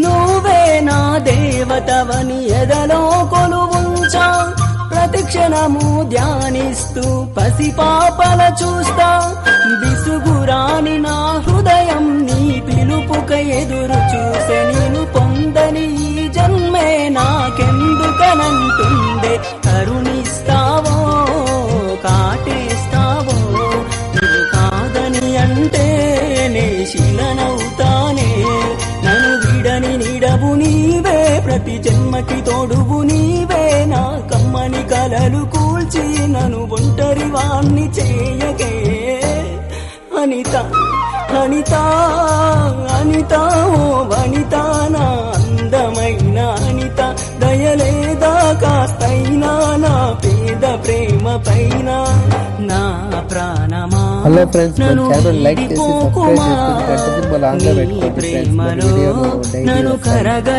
నువ్వే నా దేవతవని ఎదలో కొలువుంచా, ప్రతిక్షణము ధ్యానిస్తూ పసిపాపల చూస్తా. విసుగురాని నా హృదయం నీ పిలుపుక ఎదురు చూసే, నేను పొందని ఈ జన్మే నాకెందుకనంటుండే. కరుణిస్తావో కాటేస్తావో, నువ్వు కాదని అంటే నే శిలనవుతానే. నన్ను విడని నిడవు నీవే, ప్రతి జన్మకి తోడువు నీవే. నా కమ్మని కలలు కూల్చి నన్ను ఒంటరి వాణ్ణి చేయగే. అనిత అనిత అనిత ఓ వనిత, నా అందమైన అనిత. దయలేదా కాస్తైనా నా పేద ప్రేమ పైన. నా ప్రాణమా హలో ఫ్రెండ్స్, నన్ను లైక్ చేసి సబ్స్క్రైబ్ చేసుకోండి. ప్రేమలో నన్ను కరగ